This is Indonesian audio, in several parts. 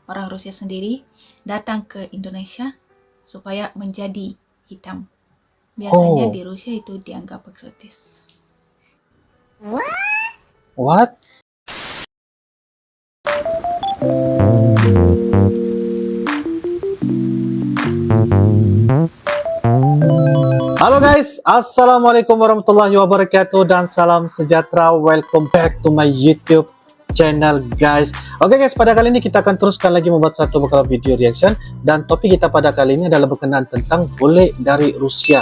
orang Rusia sendiri datang ke Indonesia supaya menjadi hitam. Biasanya di Rusia itu dianggap eksotis. What? Halo guys, assalamualaikum warahmatullahi wabarakatuh dan salam sejahtera. Welcome back to my YouTube channel guys. Oke guys, pada kali ini kita akan teruskan lagi membuat satu bakal video reaction, dan topik kita pada kali ini adalah berkenaan tentang bule dari Rusia,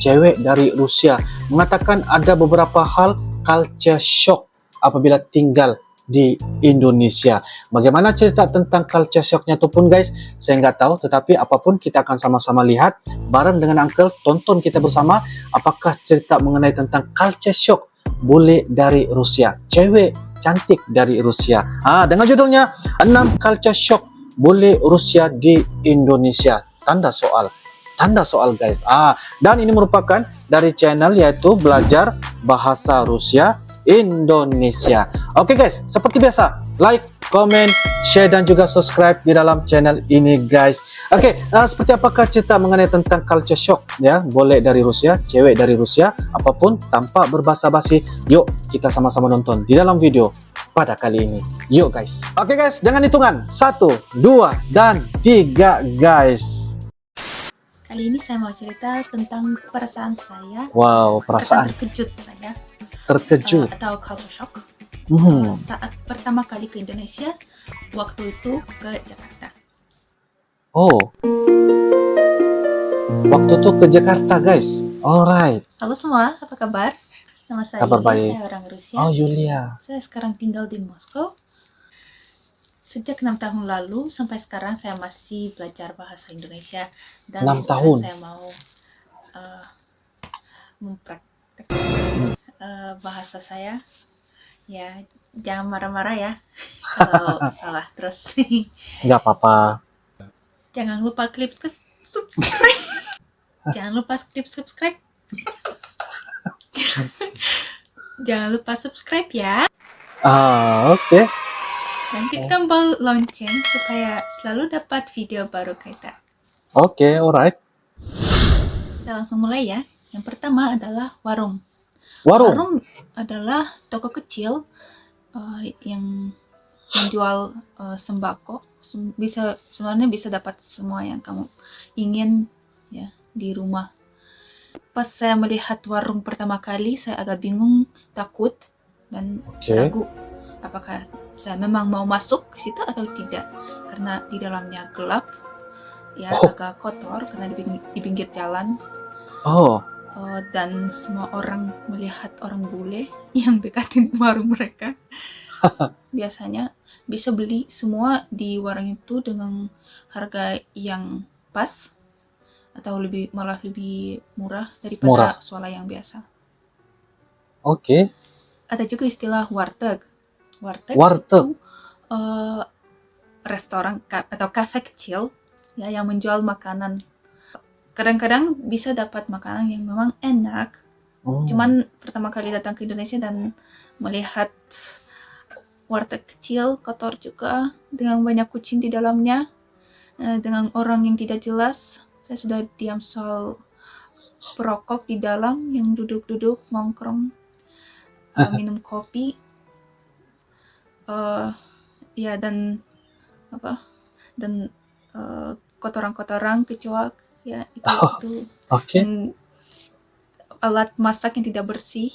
cewek dari Rusia. Mengatakan ada beberapa hal culture shock apabila tinggal di Indonesia. Bagaimana cerita tentang culture shocknya itu pun guys, saya nggak tahu, tetapi apapun kita akan sama-sama lihat bareng dengan Uncle. Tonton kita bersama apakah cerita mengenai tentang culture shock bule dari Rusia, cewek cantik dari Rusia. Dengan judulnya 6 culture shock bule Rusia di Indonesia. Tanda soal guys. Dan ini merupakan dari channel yaitu Belajar Bahasa Rusia Indonesia. Oke guys, seperti biasa, like, comment, share, dan juga subscribe di dalam channel ini guys. Oke, seperti apakah cerita mengenai tentang culture shock ya, boleh dari Rusia, cewek dari Rusia, apapun tanpa berbasa-basi. Yuk kita sama-sama nonton di dalam video pada kali ini. Yuk guys. Oke guys, dengan hitungan 1, 2, dan 3 guys. Kali ini saya mau cerita tentang perasaan saya. Wow, perasaan terkejut saya. Terkejut. Atau culture shock. Hmm. Saat pertama kali ke Indonesia, waktu itu ke Jakarta. Oh, waktu itu ke Jakarta guys. Alright. Halo semua, apa kabar? Nama saya Kabar Yulia, baik. saya orang Rusia. Oh, Yulia. Saya sekarang tinggal di Moskow. Sejak 6 tahun lalu sampai sekarang saya masih belajar bahasa Indonesia. Dan 6 tahun. Saya mau mempraktekkan bahasa saya. Ya, jangan marah-marah ya kalau salah terus. Nggak apa-apa. Jangan lupa klik subscribe. Jangan lupa klik subscribe. Jangan lupa subscribe ya. Oke. Dan klik tombol lonceng supaya selalu dapat video baru kita. Oke, alright. Kita langsung mulai ya. Yang pertama adalah warung. Warung. Warung adalah toko kecil yang menjual sembako. Sebenarnya bisa dapat semua yang kamu ingin ya di rumah. Pas saya melihat warung pertama kali, saya agak bingung, takut, dan ragu apakah saya memang mau masuk ke situ atau tidak, karena di dalamnya gelap, ya agak kotor karena di pinggir jalan. Dan semua orang melihat orang bule yang dekatin warung mereka. Biasanya bisa beli semua di warung itu dengan harga yang pas atau malah lebih murah daripada swalayan yang biasa. Ada juga istilah warteg. Warteg itu restoran atau kafe kecil ya yang menjual makanan. Kadang-kadang bisa dapat makanan yang memang enak. Cuman pertama kali datang ke Indonesia dan melihat warteg kecil, kotor juga, dengan banyak kucing di dalamnya, dengan orang yang tidak jelas. Saya sudah diam soal perokok di dalam yang duduk-duduk nongkrong minum kopi. Ya dan kotoran-kotoran kecoak. Ya, itu dan alat masak yang tidak bersih,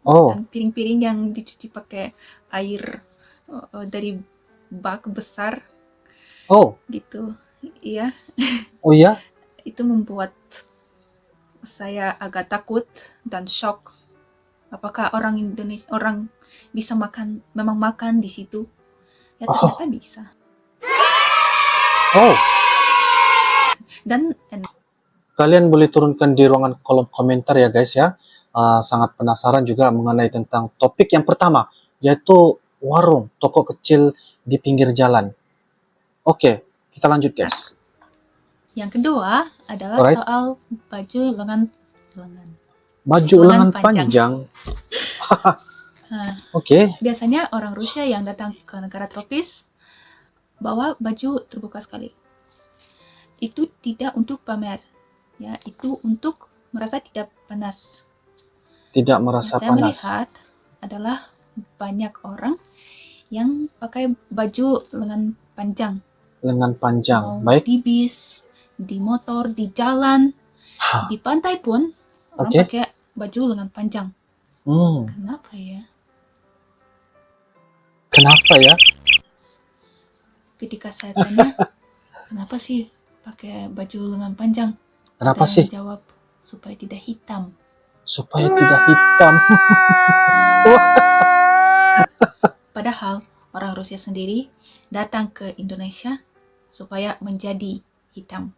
dan piring-piring yang dicuci pakai air dari bak besar, gitu, iya. Itu membuat saya agak takut dan shock. Apakah orang Indonesia bisa memang makan di situ? Ya ternyata bisa. Dan kalian boleh turunkan di ruangan kolom komentar ya guys ya. Sangat penasaran juga mengenai tentang topik yang pertama, yaitu warung, toko kecil di pinggir jalan. Oke, kita lanjut guys. Yang kedua adalah soal baju lengan panjang. Biasanya orang Rusia yang datang ke negara tropis bawa baju terbuka sekali. Itu tidak untuk pamer, ya, itu untuk merasa tidak panas. Tidak merasa Yang saya panas. melihat adalah banyak orang yang pakai baju lengan panjang. Lengan panjang. Mau Baik. di bis, di motor, di jalan, Hah. di pantai pun orang Oke. pakai baju lengan panjang. Kenapa ya? Kenapa ya? Ketika saya tanya, kenapa sih pakai baju lengan panjang? Kenapa Ada sih? yang jawab, supaya tidak hitam. Supaya tidak hitam. Padahal orang Rusia sendiri datang ke Indonesia supaya menjadi hitam.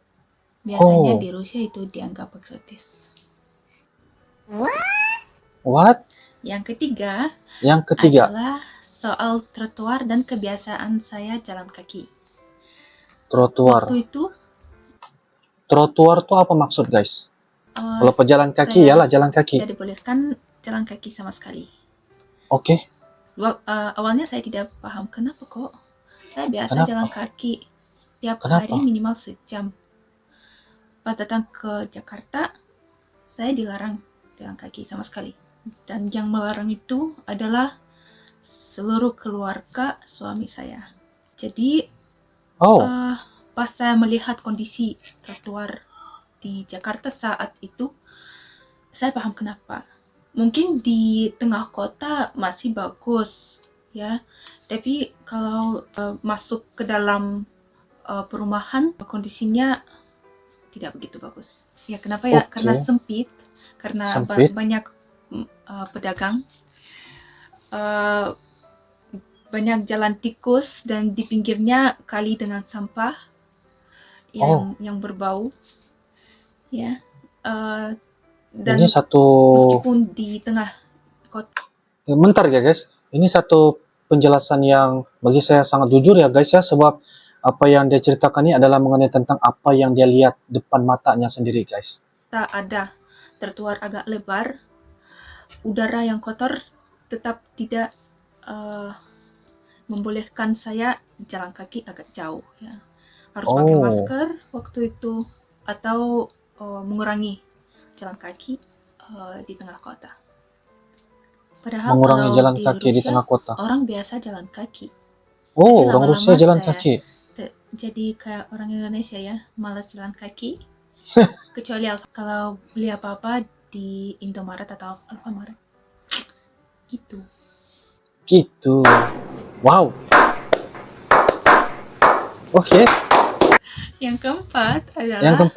Biasanya di Rusia itu dianggap eksotis. What? Yang ketiga adalah soal trotoar dan kebiasaan saya jalan kaki. Trotoar. Waktu itu Trotoar tuh apa maksud, guys? Kalau pejalan kaki, yalah jalan kaki. tidak dibolehkan jalan kaki sama sekali. Oke. Awalnya saya tidak paham kenapa kok. Saya biasa jalan kaki tiap hari minimal sejam. Pas datang ke Jakarta, saya dilarang jalan kaki sama sekali. Dan yang melarang itu adalah seluruh keluarga suami saya. Jadi pas saya melihat kondisi trotoar di Jakarta saat itu, saya paham kenapa. Mungkin di tengah kota masih bagus, ya. Tapi kalau masuk ke dalam perumahan, kondisinya tidak begitu bagus. Ya, kenapa ya? Karena sempit, karena banyak pedagang, banyak jalan tikus, dan di pinggirnya kali dengan sampah yang berbau, ya. Dan ini satu, meskipun di tengah kota. Bentar ya guys, ini satu penjelasan yang bagi saya sangat jujur ya guys ya, sebab apa yang dia ceritakan ini adalah mengenai tentang apa yang dia lihat depan matanya sendiri guys. Tak ada trotoar agak lebar, udara yang kotor tetap tidak membolehkan saya jalan kaki agak jauh, ya. Harus pakai masker waktu itu atau mengurangi jalan kaki di tengah kota. Padahal mengurangi kalau jalan di kaki Rusia, di tengah kota. Orang biasa jalan kaki. Orang Rusia jalan kaki. Jadi kayak orang Indonesia ya, malas jalan kaki. Kecuali kalau beli apa-apa di Indomaret atau Alfamart. Gitu. Wow. Oke. Yang keempat adalah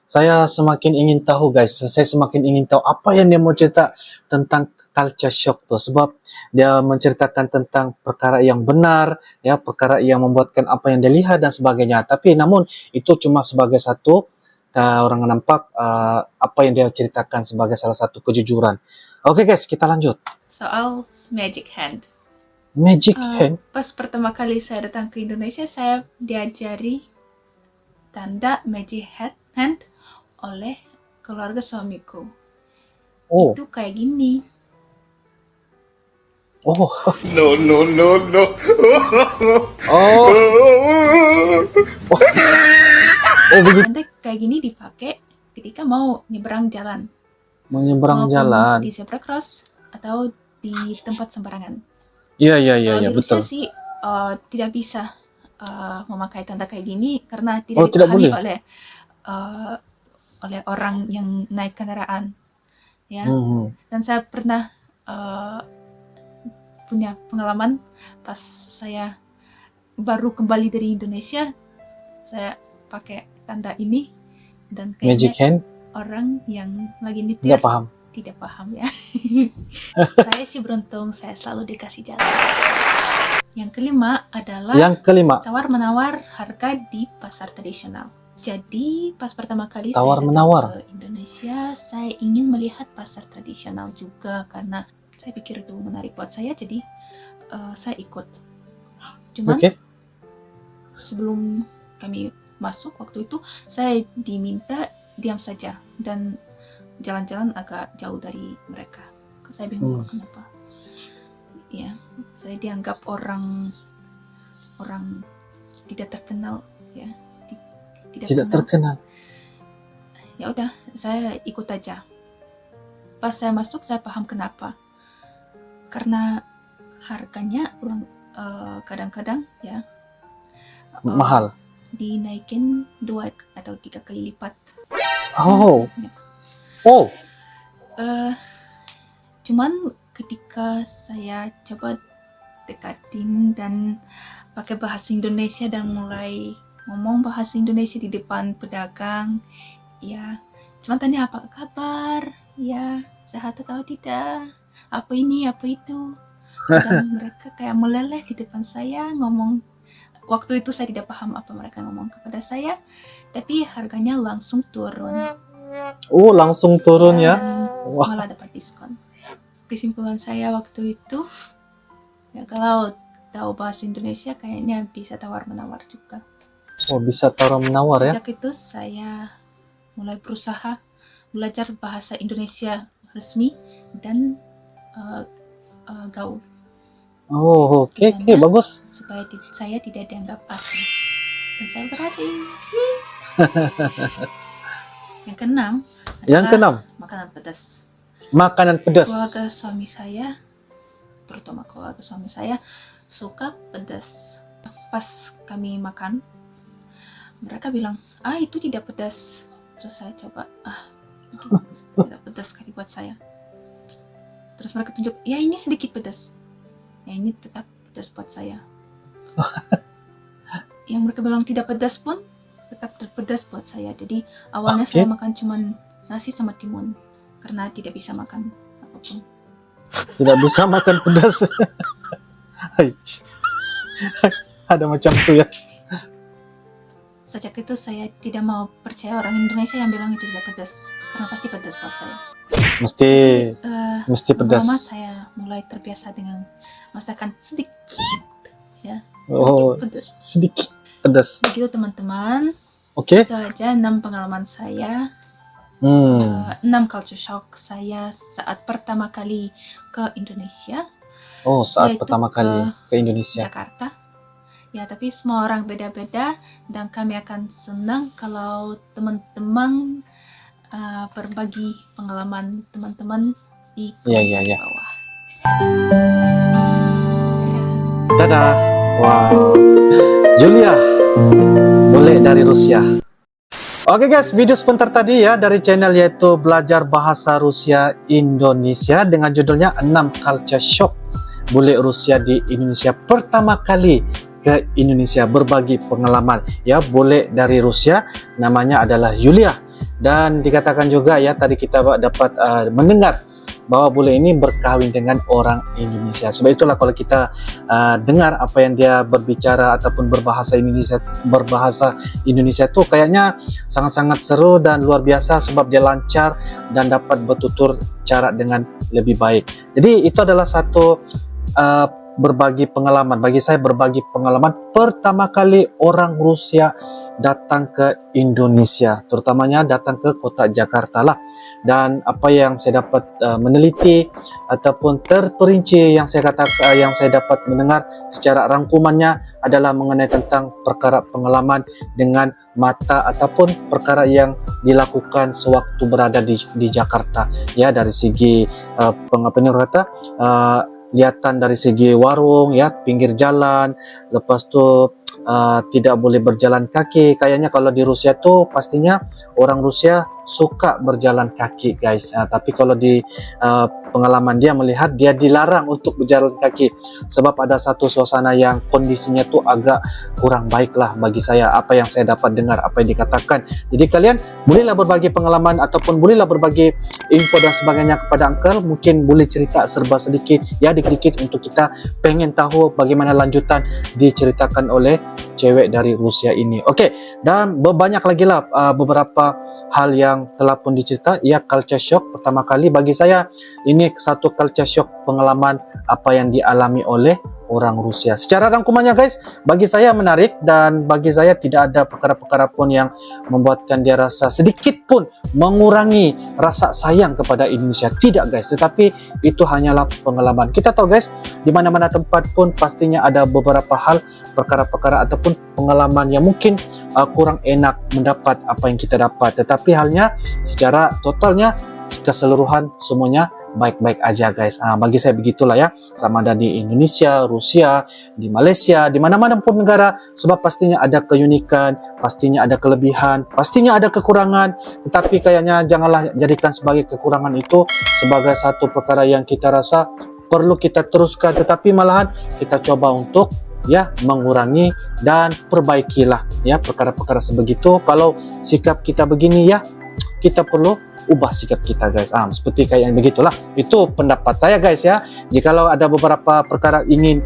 saya semakin ingin tahu guys, saya semakin ingin tahu apa yang dia mau cerita tentang culture shock tuh, sebab dia menceritakan tentang perkara yang benar, ya, perkara yang membuatkan apa yang dia lihat dan sebagainya. Tapi namun itu cuma sebagai satu orang nampak apa yang dia ceritakan sebagai salah satu kejujuran. Oke guys, kita lanjut. Soal magic hand. Magic hand. Pas pertama kali saya datang ke Indonesia, saya diajari tanda magic hand oleh keluarga suamiku. Itu kayak gini. No. Tanda kayak gini dipakai ketika mau nyebrang jalan. Menyeberang jalan. Di zebra cross atau di tempat sembarangan. Iya, betul. Di Rusia sih tidak bisa memakai tanda kayak gini karena tidak dipahami oleh orang yang naik kendaraan, ya. Dan saya pernah punya pengalaman pas saya baru kembali dari Indonesia, saya pakai tanda ini dan kayaknya orang yang lagi nyetir tidak paham ya. Saya sih beruntung, saya selalu dikasih jalan. Yang kelima adalah tawar-menawar harga di pasar tradisional. Jadi pas pertama kali saya datang ke Indonesia, saya ingin melihat pasar tradisional juga karena saya pikir itu menarik buat saya, jadi saya ikut. Cuman sebelum kami masuk waktu itu, saya diminta diam saja dan jalan-jalan agak jauh dari mereka. Saya bingung kenapa. Ya, saya dianggap orang tidak terkenal ya. Tidak terkenal. Ya udah, saya ikut aja. Pas saya masuk saya paham kenapa. Karena harganya kadang-kadang ya Mahal. dinaikin 2 atau 3 kali lipat. Oh. Ya. Oh. Cuman ketika saya coba dekatin dan pakai bahasa Indonesia dan mulai ngomong bahasa Indonesia di depan pedagang, ya, cuman tanya apa kabar, ya, sehat atau tidak, apa ini, apa itu, dan mereka kayak meleleh di depan saya ngomong. Waktu itu saya tidak paham apa mereka ngomong kepada saya, tapi harganya langsung turun. Oh, langsung turun ya. Dan Wah. malah dapat diskon. Kesimpulan saya waktu itu, ya kalau tahu bahasa Indonesia kayaknya bisa tawar-menawar juga. Oh, bisa tawar-menawar ya. Sejak itu saya mulai berusaha belajar bahasa Indonesia resmi dan gaul. Oh, oke, bagus. Supaya saya tidak dianggap asing. Dan saya berhasil. Yang keenam adalah makanan pedas. Makanan pedas. Keluarga suami saya, terutama keluarga suami saya, suka pedas. Pas kami makan, mereka bilang, itu tidak pedas. Terus saya coba, itu tidak pedas kali buat saya. Terus mereka tunjuk, ya ini sedikit pedas. Ya ini tetap pedas buat saya. Yang mereka bilang tidak pedas pun tetap pedas buat saya. Jadi awalnya saya makan cuman nasi sama timun karena tidak bisa makan apapun. Tidak bisa makan pedas. Ada macam tuh ya. Sejak itu saya tidak mau percaya orang Indonesia yang bilang itu tidak pedas, karena pasti pedas buat saya. Mesti pedas. Lama saya mulai terbiasa dengan masakan sedikit, ya. Sedikit pedas. Begitu teman-teman. Oke. Itu aja 6 pengalaman saya. 6 culture shock saya saat pertama kali ke Indonesia. Oh, saat pertama kali ke Indonesia. Jakarta. Ya, tapi semua orang beda-beda dan kami akan senang kalau teman-teman berbagi pengalaman teman-teman di komen bawah. Dadah. Wow. Julia, boleh dari Rusia. Oke guys, video sebentar tadi ya dari channel yaitu Belajar Bahasa Rusia Indonesia dengan judulnya 6 Culture Shock bule Rusia di Indonesia pertama kali ke Indonesia, berbagi pengalaman ya. Bule dari Rusia namanya adalah Yulia, dan dikatakan juga ya tadi kita dapat mendengar bahwa bule ini berkawin dengan orang Indonesia. Sebab itulah kalau kita dengar apa yang dia berbicara ataupun berbahasa Indonesia itu kayaknya sangat-sangat seru dan luar biasa, sebab dia lancar dan dapat bertutur cara dengan lebih baik. Jadi itu adalah satu berbagi pengalaman. Bagi saya berbagi pengalaman pertama kali orang Rusia datang ke Indonesia, terutamanya datang ke kota Jakarta lah. Dan apa yang saya dapat meneliti ataupun terperinci yang saya dapat mendengar secara rangkumannya adalah mengenai tentang perkara pengalaman dengan mata ataupun perkara yang dilakukan sewaktu berada di Jakarta ya, dari segi lihatan dari segi warung ya, pinggir jalan, lepas tu tidak boleh berjalan kaki. Kayaknya kalau di Rusia tuh pastinya orang Rusia suka berjalan kaki guys. Tapi kalau di pengalaman dia melihat dia dilarang untuk berjalan kaki, sebab ada satu suasana yang kondisinya tuh agak kurang baik lah bagi saya, apa yang saya dapat dengar, apa yang dikatakan. Jadi kalian bolehlah berbagi pengalaman ataupun bolehlah berbagi info dan sebagainya kepada Uncle. Mungkin boleh cerita serba sedikit ya, dikit-dikit, untuk kita pengen tahu bagaimana lanjutan diceritakan oleh cewek dari Rusia ini. Oke, dan banyak lagi lah beberapa hal yang telah pun dicerita ya. Culture shock pertama kali bagi saya ini satu culture shock pengalaman apa yang dialami oleh orang Rusia. Secara rangkumannya guys, bagi saya menarik dan bagi saya tidak ada perkara-perkara pun yang membuatkan dia rasa sedikit pun mengurangi rasa sayang kepada Indonesia. Tidak guys, tetapi itu hanyalah pengalaman. Kita tahu guys, di mana-mana tempat pun pastinya ada beberapa hal perkara-perkara ataupun pengalaman yang mungkin kurang enak mendapat apa yang kita dapat. Tetapi halnya secara totalnya, keseluruhan semuanya baik-baik aja guys. Bagi saya begitulah ya, sama ada di Indonesia, Rusia, di Malaysia, di mana-mana pun negara, sebab pastinya ada keunikan, pastinya ada kelebihan, pastinya ada kekurangan, tetapi kayaknya janganlah jadikan sebagai kekurangan itu sebagai satu perkara yang kita rasa perlu kita teruskan, tetapi malahan kita coba untuk ya mengurangi dan perbaikilah ya perkara-perkara sebegitu. Kalau sikap kita begini ya, kita perlu ubah sikap kita guys. Seperti kayak yang begitulah. Itu pendapat saya guys ya. Jikalau ada beberapa perkara ingin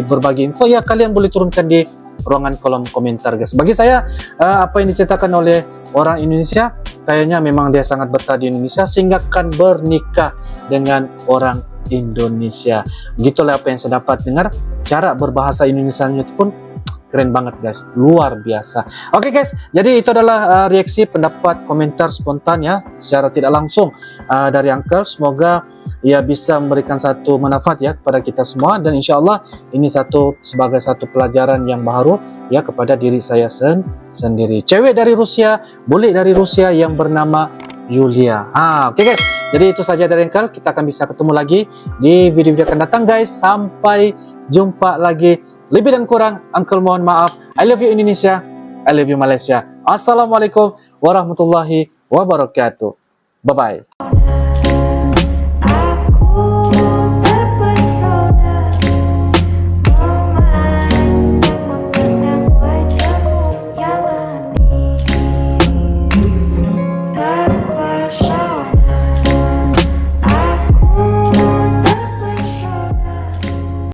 berbagi info ya, kalian boleh turunkan di ruangan kolom komentar guys. Bagi saya apa yang diceritakan oleh orang Indonesia, kayaknya memang dia sangat betah di Indonesia sehingga akan bernikah dengan orang Indonesia. Begitulah apa yang saya dapat dengar. Cara berbahasa Indonesianya itu pun keren banget guys, luar biasa. Oke guys, jadi itu adalah reaksi, pendapat, komentar spontan ya, secara tidak langsung dari Uncle. Semoga ia bisa memberikan satu manfaat ya kepada kita semua, dan insya Allah ini sebagai satu pelajaran yang baru ya kepada diri saya sendiri. Cewek dari Rusia, bule dari Rusia yang bernama Yulia. Oke guys, jadi itu saja dari Uncle. Kita akan bisa ketemu lagi di video-video akan datang guys. Sampai jumpa lagi. Lebih dan kurang, Uncle mohon maaf. I love you Indonesia, I love you Malaysia. Assalamualaikum warahmatullahi wabarakatuh. Bye-bye.